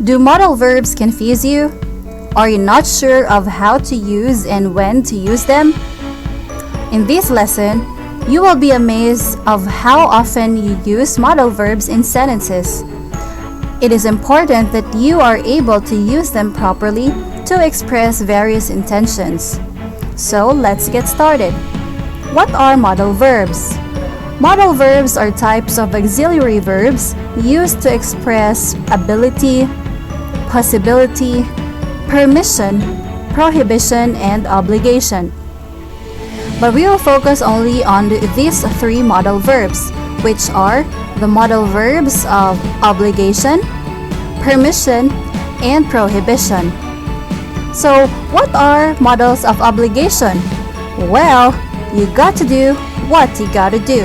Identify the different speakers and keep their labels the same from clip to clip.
Speaker 1: Do modal verbs confuse you? Are you not sure of how to use and when to use them? In this lesson, you will be amazed of how often you use modal verbs in sentences. It is important that you are able to use them properly to express various intentions. So let's get started. What are modal verbs? Modal verbs are types of auxiliary verbs used to express ability, possibility, permission, prohibition, and obligation. But we will focus only on these three modal verbs, which are the modal verbs of obligation, permission, and prohibition. So, what are modals of obligation? Well, you got to do what you gotta do.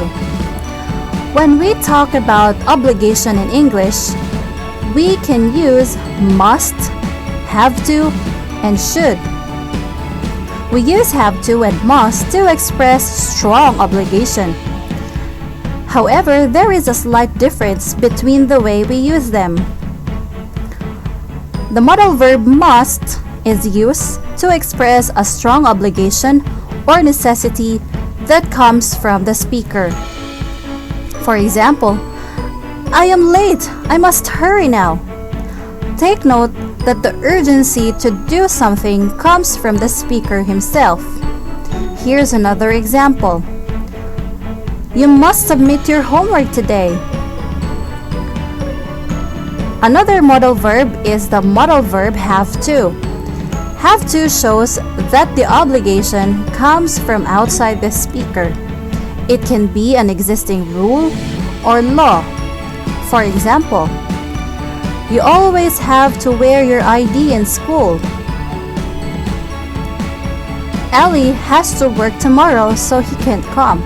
Speaker 1: When we talk about obligation in English, we can use must, have to, and should. We use have to and must to express strong obligation. However, there is a slight difference between the way we use them. The modal verb must is used to express a strong obligation or necessity that comes from the speaker. For example, I am late, I must hurry now. Take note that the urgency to do something comes from the speaker himself. Here's another example. You must submit your homework today. Another modal verb is the modal verb have to. Have to shows that the obligation comes from outside the speaker. It can be an existing rule or law. For example, you always have to wear your ID in school. Ali has to work tomorrow, so he can't come.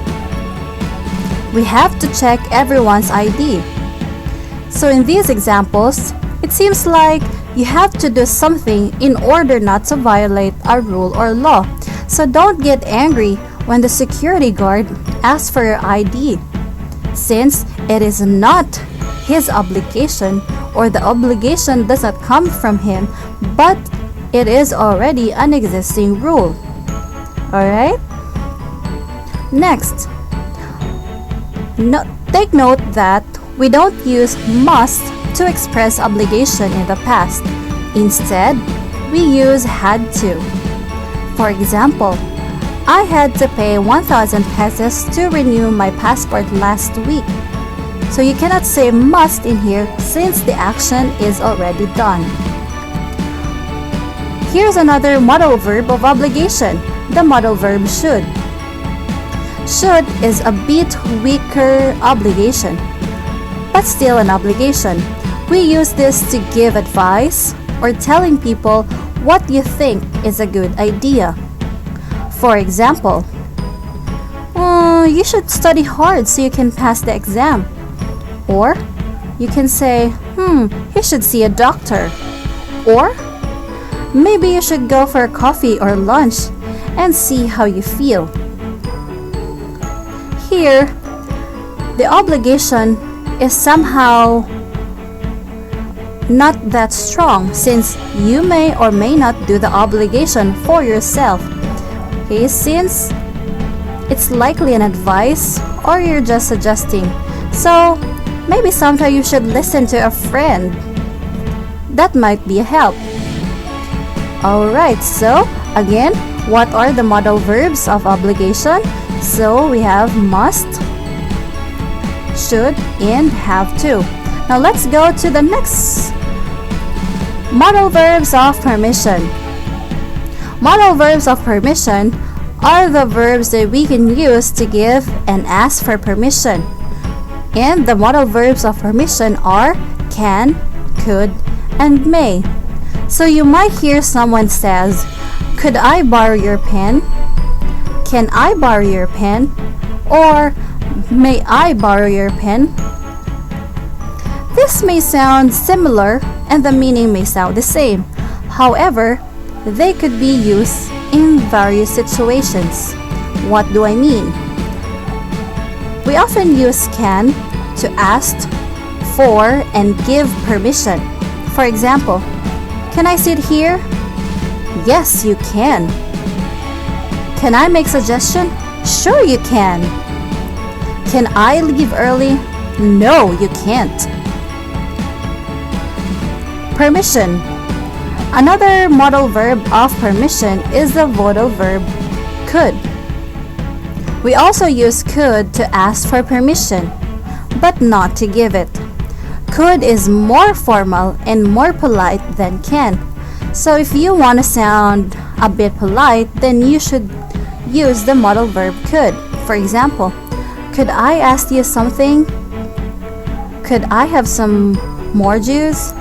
Speaker 1: We have to check everyone's ID. So in these examples, it seems like you have to do something in order not to violate a rule or law. So don't get angry when the security guard asks for your ID, since it is not his obligation, or the obligation does not come from him, but it is already an existing rule. Alright? Next, take note that we don't use must to express obligation in the past. Instead, we use had to. For example, I had to pay 1,000 pesos to renew my passport last week. So you cannot say must in here since the action is already done. Here's another modal verb of obligation, the modal verb should. Should is a bit weaker obligation, but still an obligation. We use this to give advice or telling people what you think is a good idea. For example, you should study hard so you can pass the exam. Or you can say, you should see a doctor. Or maybe you should go for a coffee or lunch and see how you feel. Here, the obligation is somehow not that strong, since you may or may not do the obligation for yourself. Okay, since it's likely an advice or you're just suggesting. So maybe sometimes you should listen to a friend. That might be a help. Alright, so again, what are the modal verbs of obligation? So we have must, should, and have to. Now let's go to the next. Modal verbs of permission. Modal verbs of permission are the verbs that we can use to give and ask for permission. And the modal verbs of permission are can, could, and may. So you might hear someone says, could I borrow your pen? Can I borrow your pen? Or may I borrow your pen? This may sound similar and the meaning may sound the same. However, they could be used in various situations. What do I mean? We often use can to ask for and give permission. For example, can I sit here? Yes, you can. Can I make suggestion? Sure you can. Can I leave early? No, you can't. Permission. Another modal verb of permission is the modal verb could. We also use could to ask for permission, but not to give it. Could is more formal and more polite than can. So if you want to sound a bit polite, then you should use the modal verb could. For example, could I ask you something? Could I have some more juice?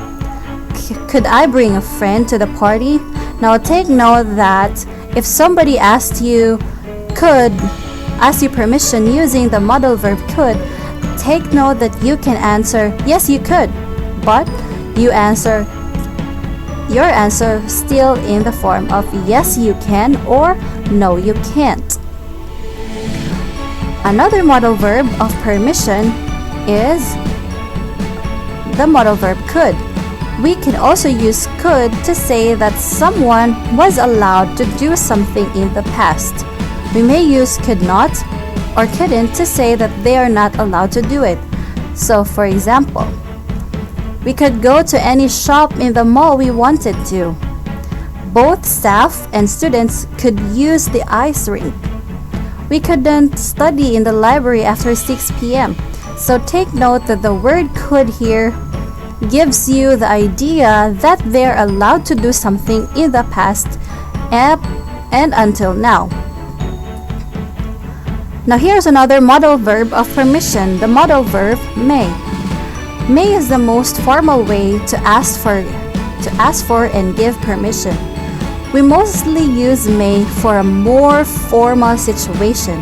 Speaker 1: Could I bring a friend to the party? Now take note that if somebody asked you permission using the modal verb could, take note that you can answer yes you could, but your answer still in the form of yes you can or no you can't. Another modal verb of permission is the modal verb could. We can also use could to say that someone was allowed to do something in the past. We may use could not or couldn't to say that they are not allowed to do it. So for example, we could go to any shop in the mall we wanted to. Both staff and students could use the ice rink. We couldn't study in the library after 6 p.m. So take note that the word could here gives you the idea that they're allowed to do something in the past and until now. Now here's another modal verb of permission, the modal verb may. May is the most formal way to ask for and give permission. We mostly use may for a more formal situation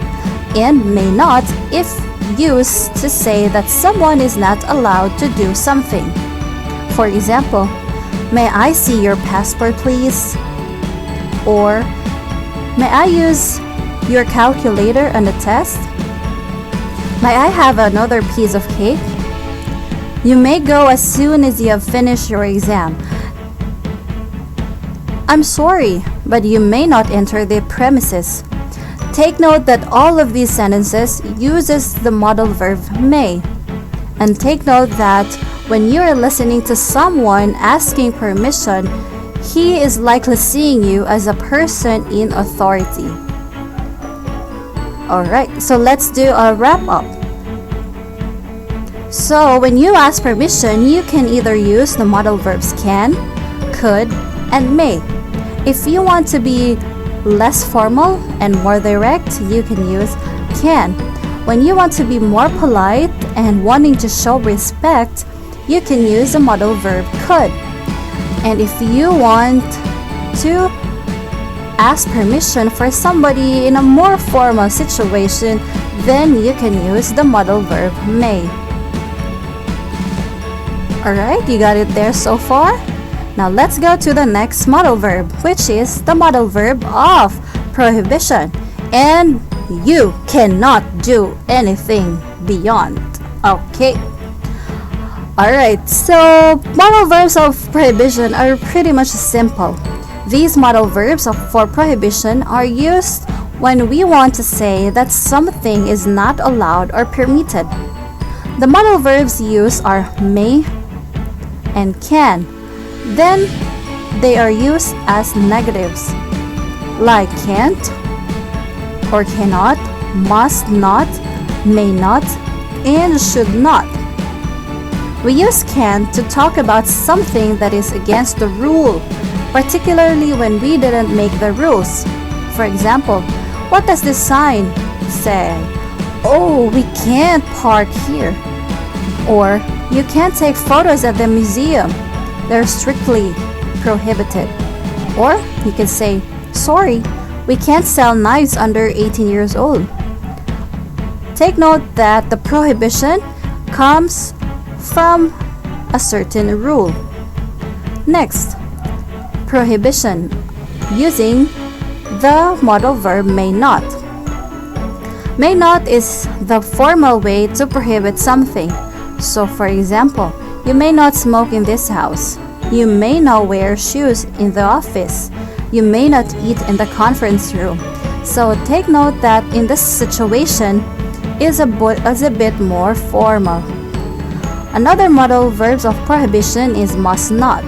Speaker 1: and may not if used to say that someone is not allowed to do something. For example, may I see your passport please? Or may I use your calculator on the test? May I have another piece of cake? You may go as soon as you have finished your exam. I'm sorry, but you may not enter the premises. Take note that all of these sentences uses the modal verb may. And take note that when you are listening to someone asking permission, he is likely seeing you as a person in authority. Alright, so let's do a wrap up. So when you ask permission, you can either use the modal verbs can, could, and may. If you want to be less formal and more direct, you can use can. When you want to be more polite and wanting to show respect, you can use the modal verb could. And if you want to ask permission for somebody in a more formal situation, then you can use the modal verb may. Alright, you got it there so far? Now let's go to the next modal verb, which is the modal verb of prohibition. And you cannot do anything beyond. Okay. Alright, so modal verbs of prohibition are pretty much simple. These modal verbs for prohibition are used when we want to say that something is not allowed or permitted. The modal verbs used are may and can. Then they are used as negatives, like can't or cannot, must not, may not, and should not. We use can to talk about something that is against the rule, particularly when we didn't make the rules. For example, what does this sign say? Oh, we can't park here. Or you can't take photos at the museum. They're strictly prohibited. Or you can say, sorry, we can't sell knives under 18 years old. Take note that the prohibition comes from a certain rule. Next, prohibition using the modal verb may not. May not is the formal way to prohibit something. So for example, you may not smoke in this house. You may not wear shoes in the office. You may not eat in the conference room. So take note that in this situation is a bit more formal. Another modal verbs of prohibition is must not.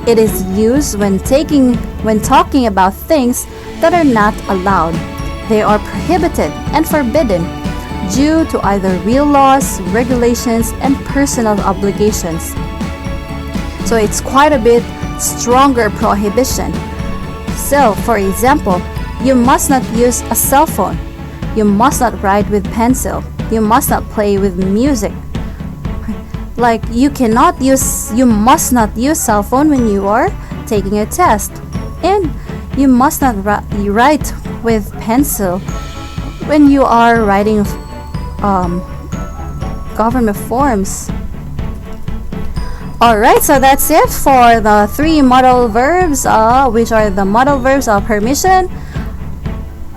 Speaker 1: It is used when talking about things that are not allowed. They are prohibited and forbidden due to either real laws, regulations, and personal obligations. So it's quite a bit stronger prohibition. So, for example, you must not use a cell phone. You must not write with pencil. You must not play with music. Like you must not use cell phone when you are taking a test. And you must not write with pencil when you are writing government forms. Alright, so that's it for the 3 modal verbs, which are the modal verbs of permission,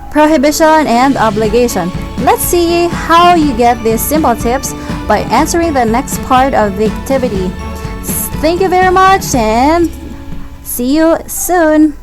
Speaker 1: prohibition, and obligation. Let's see how you get these simple tips by answering the next part of the activity. Thank you very much and see you soon.